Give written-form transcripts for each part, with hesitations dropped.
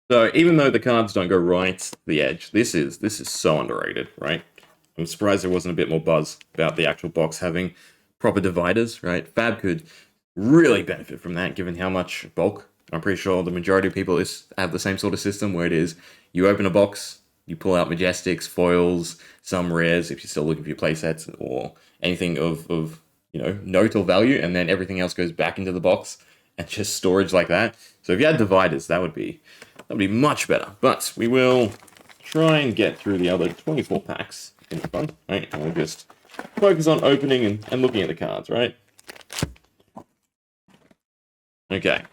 So even though the cards don't go right to the edge, this is so underrated, right? I'm surprised there wasn't a bit more buzz about the actual box having proper dividers, right? Fab could really benefit from that, given how much bulk. I'm pretty sure the majority of people have the same sort of system where it is you open a box, you pull out Majestics, foils, some rares if you're still looking for your playsets, or anything of note or value, and then everything else goes back into the box and just storage like that. So if you had dividers, that would be much better. But we will try and get through the other 24 packs in the front, right? And we'll just focus on opening and looking at the cards, right? Okay.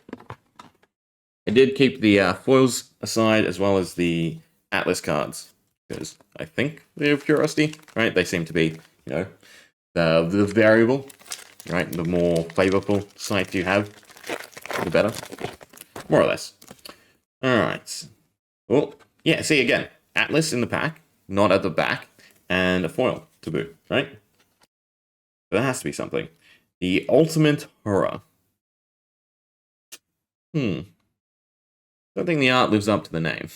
I did keep the foils aside as well as the Atlas cards because I think they're of curiosity, right? They seem to be, the variable, right? The more flavorful sites you have, the better, more or less. All right. Well, yeah. See again, Atlas in the pack, not at the back, and a foil to boot, right? There has to be something. The ultimate horror. Don't think the art lives up to the name.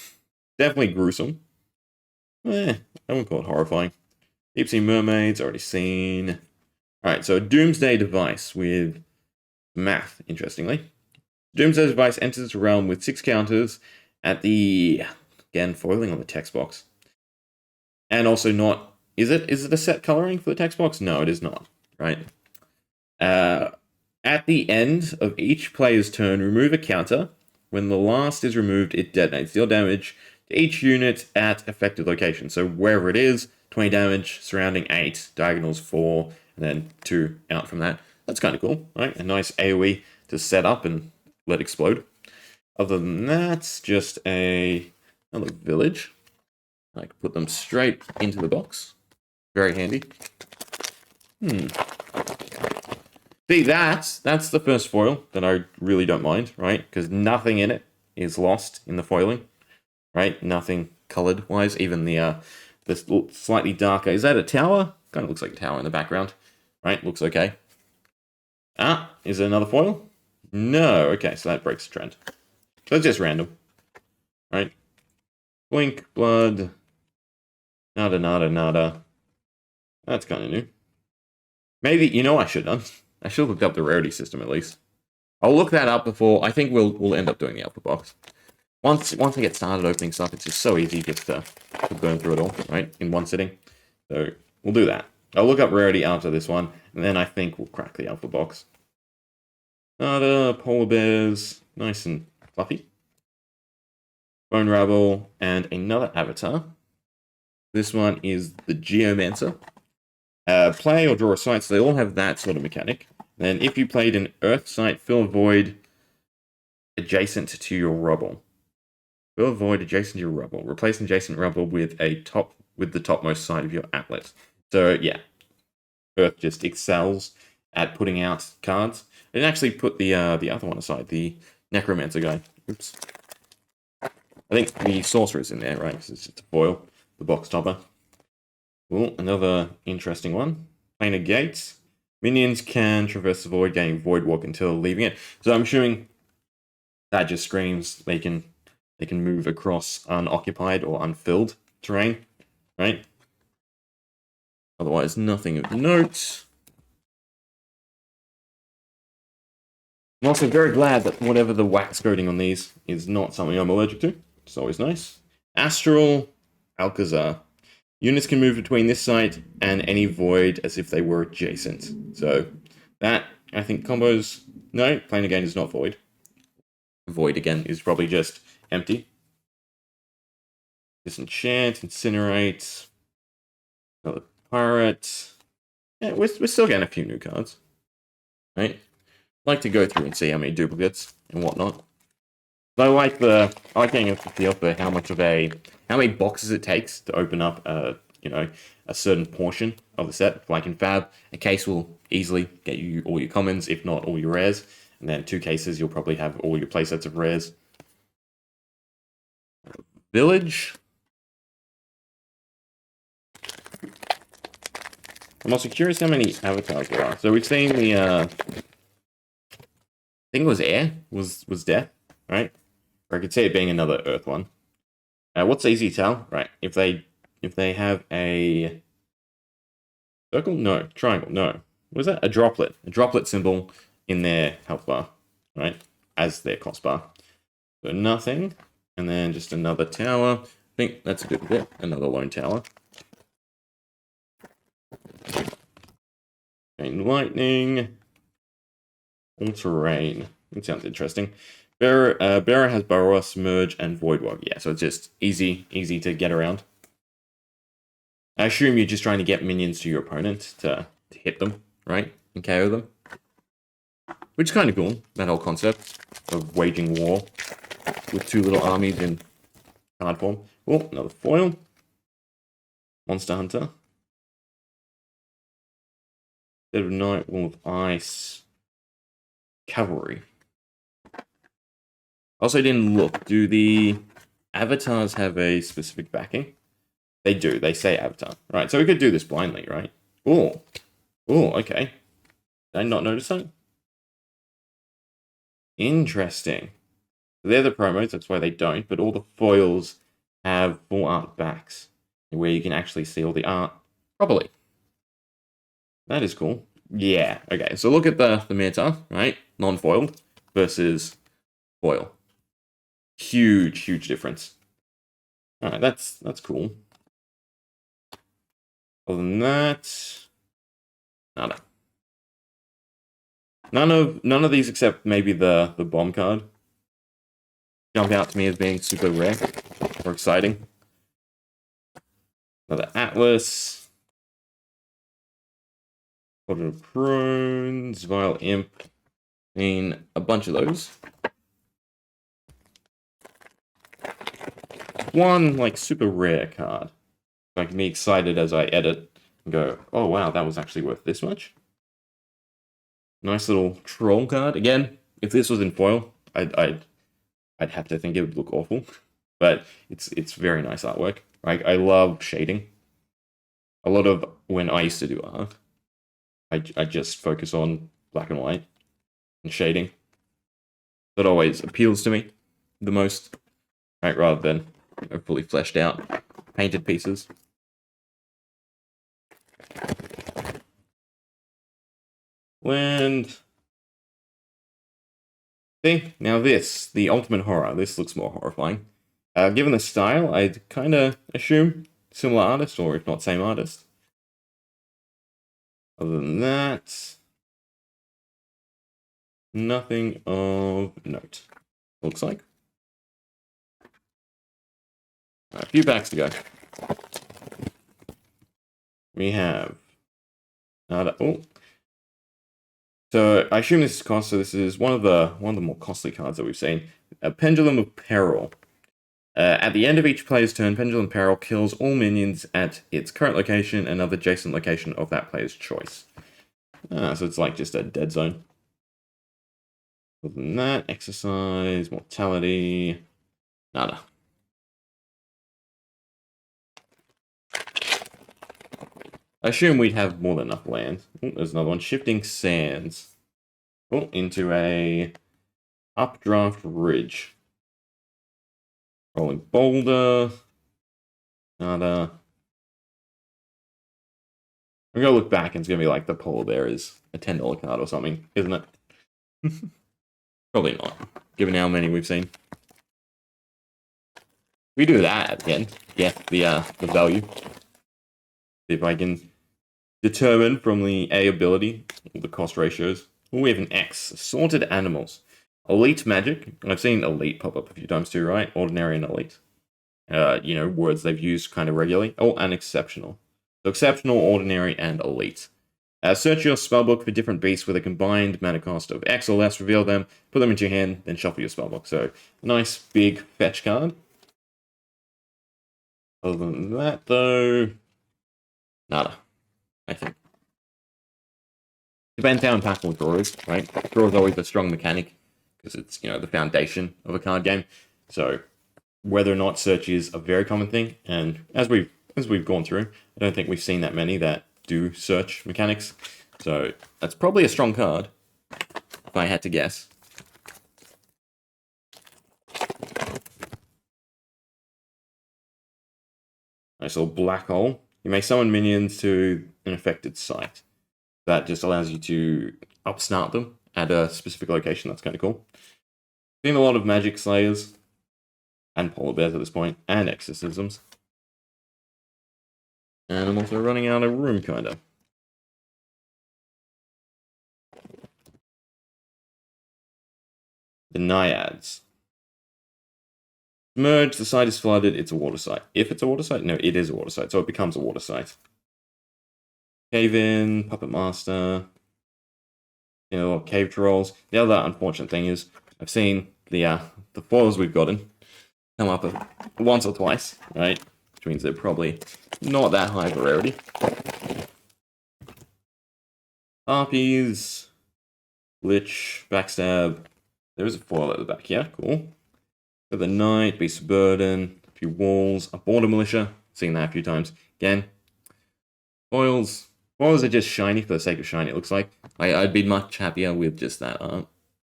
Definitely gruesome. I wouldn't call it horrifying. Deep Sea Mermaids, already seen. Alright, so a Doomsday device with math, interestingly. Doomsday device enters the realm with 6 counters at the... Again, foiling on the text box. And also not... Is it a set coloring for the text box? No, it is not, right? At the end of each player's turn, remove a counter. When the last is removed, it detonates. Deal damage to each unit at affected location. So wherever it is, 20 damage, surrounding 8, diagonals 4, and then 2 out from that. That's kind of cool, right? A nice AoE to set up and let explode. Other than that, just another village. I can put them straight into the box. Very handy. See, that's the first foil that I really don't mind, right? Because nothing in it is lost in the foiling, right? Nothing colored-wise. Even the slightly darker... Is that a tower? Kind of looks like a tower in the background, right? Looks okay. Is it another foil? No. Okay, so that breaks the trend. So it's just random, right? Blink, blood, nada, nada, nada. That's kind of new. Maybe, I should have done. I should have looked up the rarity system at least. I'll look that up before. I think we'll end up doing the alpha box. Once I get started opening stuff, it's just so easy just to burn through it all, right? In one sitting. So we'll do that. I'll look up rarity after this one, and then I think we'll crack the alpha box. Nada, polar bears, nice and fluffy. Bone Rabble, and another avatar. This one is the Geomancer. Play or draw a site, so they all have that sort of mechanic. Then if you played an Earth site, fill a void adjacent to your rubble. Fill a void adjacent to your rubble. Replace an adjacent rubble with the topmost side of your atlas. So yeah, Earth just excels at putting out cards. I didn't actually put the other one aside, the Necromancer guy. Oops. I think the Sorcerer's in there, right? Because it's just a foil, the box topper. Cool, another interesting one. Planar Gates. Minions can traverse the void, gaining Void Walk until leaving it. So I'm assuming that just screams they can move across unoccupied or unfilled terrain, right? Otherwise, nothing of note. I'm also very glad that whatever the wax coating on these is not something I'm allergic to. It's always nice. Astral Alcazar. Units can move between this site and any void as if they were adjacent. So that, I think, combos... No, Planar Gain is not void. Void, again, is probably just empty. Disenchant, Incinerate. Another Pirate. Yeah, we're still getting a few new cards. Right? I'd like to go through and see how many duplicates and whatnot. But I like getting a feel for how many boxes it takes to open up a certain portion of the set. Like in Fab, a case will easily get you all your commons, if not all your rares. And then 2 cases, you'll probably have all your playsets of rares. Village. I'm also curious how many avatars there are. So we've seen the I think it was Air was death, right? Or I could see it being another Earth one. What's easy to tell? Right, if they have a circle, no, triangle, no. What is that? A droplet symbol in their health bar, right? As their cost bar. So nothing, and then just another tower. I think that's a good bit. Another lone tower. Chain lightning. All terrain. That sounds interesting. Bearer has Burrower, Merge, and Voidwog. Yeah, so it's just easy to get around. I assume you're just trying to get minions to your opponent to hit them, right? And KO them. Which is kind of cool, that whole concept of waging war with two little armies in card form. Oh, another foil. Monster Hunter. Dead of Night, Wall of Ice. Cavalry. Also didn't look. Do the avatars have a specific backing? They do. They say avatar. Right, so we could do this blindly, right? Oh. Oh, okay. Did I not notice that? Interesting. They're the promos, that's why they don't, but all the foils have full art backs, where you can actually see all the art properly. That is cool. Yeah, okay, so look at the meta, right? Non-foiled versus foil. Huge difference. Alright, that's cool. Other than that, nada. None of these except maybe the bomb card jump out to me as being super rare or exciting. Another Atlas. Quadrant of Prunes, Vile Imp. I mean, a bunch of those. One, like, super rare card. I can be excited as I edit and go, oh wow, that was actually worth this much. Nice little troll card. Again, if this was in foil, I'd have to think it would look awful. But it's very nice artwork. I love shading. A lot of when I used to do art, I just focus on black and white and shading. That always appeals to me the most, right? Rather than fully fleshed out painted pieces. And see, now this, the ultimate horror. This looks more horrifying. Given the style, I'd kind of assume similar artist, or if not same artist. Other than that, nothing of note. Looks like. A few packs to go. We have. Oh. So I assume this is cost. So this is one of the more costly cards that we've seen. A Pendulum of Peril. At the end of each player's turn, Pendulum of Peril kills all minions at its current location and other adjacent location of that player's choice. So it's like just a dead zone. Other than that, exercise, mortality, nada. I assume we'd have more than enough land. Oh, there's another one. Shifting Sands. Oh, into a Updraft Ridge. Rolling Boulder. Nada. I'm going to look back and it's going to be like the polar bear is a $10 card or something, isn't it? Probably not, given how many we've seen. We do that at the end. Get the value. See if I can determine from the A ability the cost ratios. Oh, we have an X. Sorted Animals. Elite Magic. I've seen Elite pop up a few times too, right? Ordinary and Elite. Words they've used kind of regularly. Oh, and Exceptional. So Exceptional, Ordinary, and Elite. Search your spellbook for different beasts with a combined mana cost of X or less, reveal them, put them into your hand, then shuffle your spellbook. So, nice big fetch card. Other than that, though, nada, I think. Depends how impactful draw is, right? Draw is always a strong mechanic, because it's, the foundation of a card game. So, whether or not search is a very common thing, and as we've gone through, I don't think we've seen that many that do search mechanics. So that's probably a strong card, if I had to guess. Nice little black hole. You may summon minions to an affected site. That just allows you to upstart them at a specific location. That's kind of cool. Seen a lot of magic slayers and polar bears at this point, and exorcisms. And I'm also running out of room, kind of. The naiads. Merge, the site is flooded, it's a water site. If it's a water site? No, it is a water site, so it becomes a water site. Cave in, Puppet Master, cave trolls. The other unfortunate thing is, I've seen the foils we've gotten come up once or twice, right? Which means they're probably not that high of a rarity. Harpies, Lich, Backstab. There is a foil at the back, yeah, cool. Got the Knight, Beast of Burden, a few walls, a Border Militia. Seen that a few times. Again, foils. Foils are just shiny for the sake of shiny, it looks like. I'd be much happier with just that art,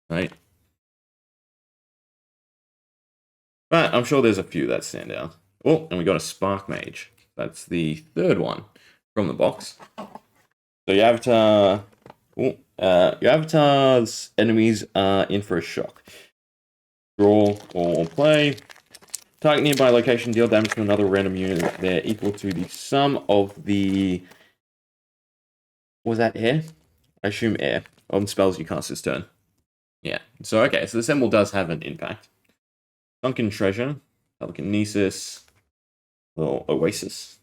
right? But I'm sure there's a few that stand out. Oh, and we got a Spark Mage. That's the third one from the box. So your avatar... your avatar's enemies are in for a shock. Draw or play. Target nearby location, deal damage to another random unit. They're equal to the sum of the... Was that air? I assume air. On spells you cast this turn. Yeah. So, okay. So the symbol does have an impact. Sunken Treasure. Telekinesis. Little Oasis.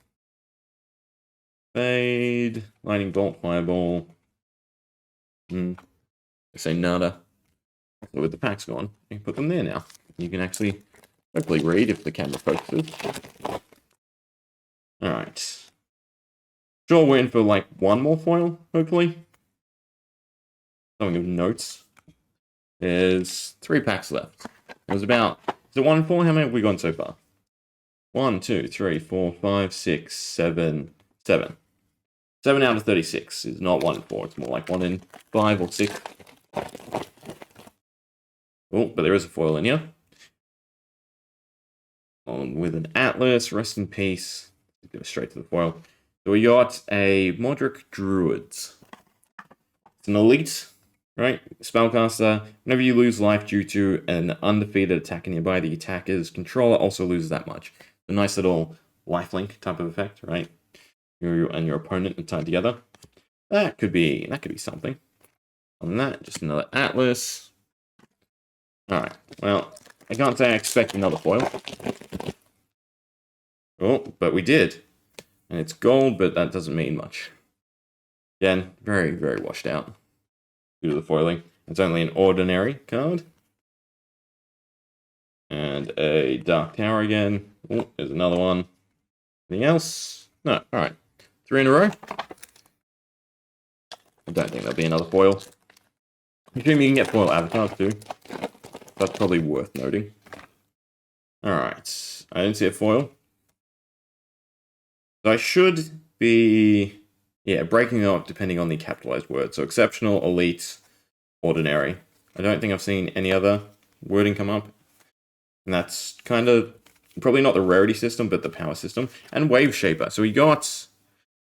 Fade. Lightning Bolt. Fireball. I say nada. So with the packs gone, you can put them there now. You can actually hopefully read if the camera focuses. Alright. Sure, we're in for like one more foil, hopefully. Something of notes. There's 3 packs left. There's about... Is it 1 in 4? How many have we gone so far? 1, 2, 3, 4, 5, 6, 7, 7. 7 out of 36 is not 1 in 4. It's more like 1 in 5 or 6. Oh, but there is a foil in here. On with an Atlas, rest in peace. Go straight to the foil. So we got a Modric Druids. It's an elite, right? Spellcaster. Whenever you lose life due to an undefeated attacker nearby, the attacker's controller also loses that much. A nice little lifelink type of effect, right? You and your opponent are tied together. That could be something. On that, just another Atlas. Alright, well, I can't say I expect another foil. Oh, but we did. And it's gold, but that doesn't mean much. Again, very, very washed out due to the foiling. It's only an ordinary card. And a Dark Tower again. Oh, there's another one. Anything else? No, alright. 3 in a row. I don't think there'll be another foil. I'm assuming you can get foil avatars too. That's probably worth noting. Alright. I didn't see a foil. So I should be, breaking it up depending on the capitalized word. So exceptional, elite, ordinary. I don't think I've seen any other wording come up. And that's kind of, probably not the rarity system, but the power system. And wave shaper. So I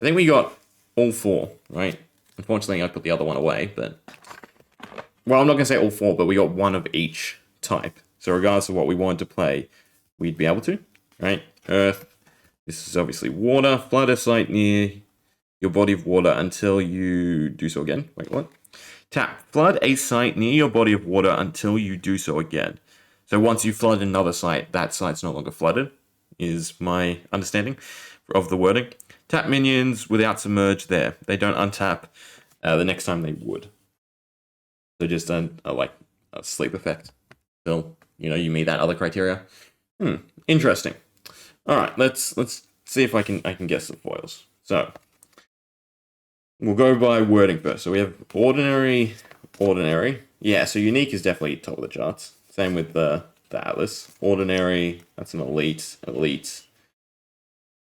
think we got all 4, right? Unfortunately, I put the other one away, but... Well, I'm not going to say all 4, but we got 1 of each type. So regardless of what we wanted to play, we'd be able to, right? Earth. This is obviously water. Flood a site near your body of water until you do so again. Wait, what? Tap. Flood a site near your body of water until you do so again. So once you flood another site, that site's no longer flooded, is my understanding of the wording. Tap minions without submerge there. They don't untap the next time they would. So just a sleep effect. Still, you meet that other criteria. Interesting. All right, let's see if I can guess the foils. So we'll go by wording first. So we have ordinary. Yeah, so unique is definitely top of the charts. Same with the Atlas. Ordinary, that's an elite.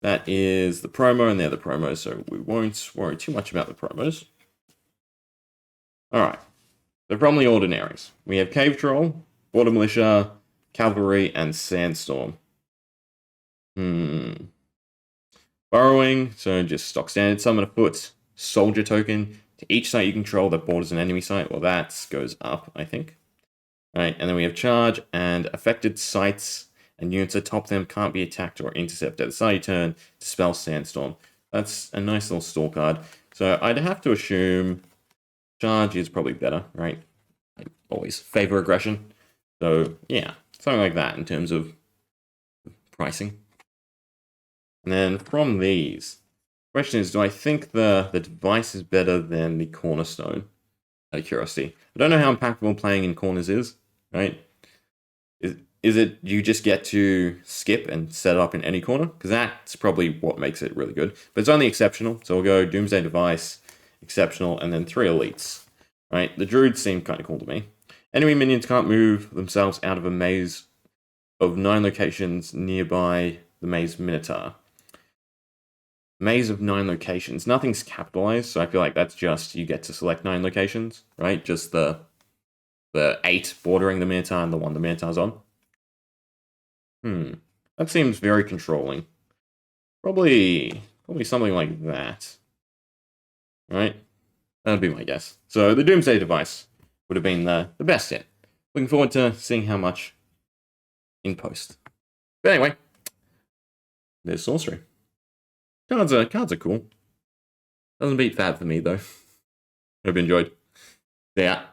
That is the promo, and they're the promos, so we won't worry too much about the promos. All right. So from the ordinaries, we have Cave Troll, Border Militia, Cavalry, and Sandstorm. Burrowing, so just stock standard. Summon a foot soldier token to each site you control that borders an enemy site. Well, that goes up, I think. All right, and then we have charge, and affected sites and units atop them can't be attacked or intercepted at the start of your turn. Dispel Sandstorm. That's a nice little store card. So I'd have to assume charge is probably better, right? I always favor aggression. So yeah, something like that in terms of pricing. And then from these, the question is, do I think the device is better than the Cornerstone? Out of curiosity. I don't know how impactful playing in corners is, right? Is it you just get to skip and set up in any corner? Because that's probably what makes it really good. But it's only exceptional. So we'll go Doomsday Device, exceptional, and then 3 elites. Right? The druids seem kind of cool to me. Enemy minions can't move themselves out of a maze of 9 locations nearby the maze Minotaur. Maze of 9 locations. Nothing's capitalized, so I feel like that's just you get to select 9 locations, right? Just the 8 bordering the Minotaur and the 1 the Minotaur's on. That seems very controlling. Probably something like that. Right? That would be my guess. So the Doomsday Device would have been the best hit. Looking forward to seeing how much in post. But anyway, there's Sorcery. Cards are cool. Doesn't beat Fab for me though. Hope you enjoyed. Yeah.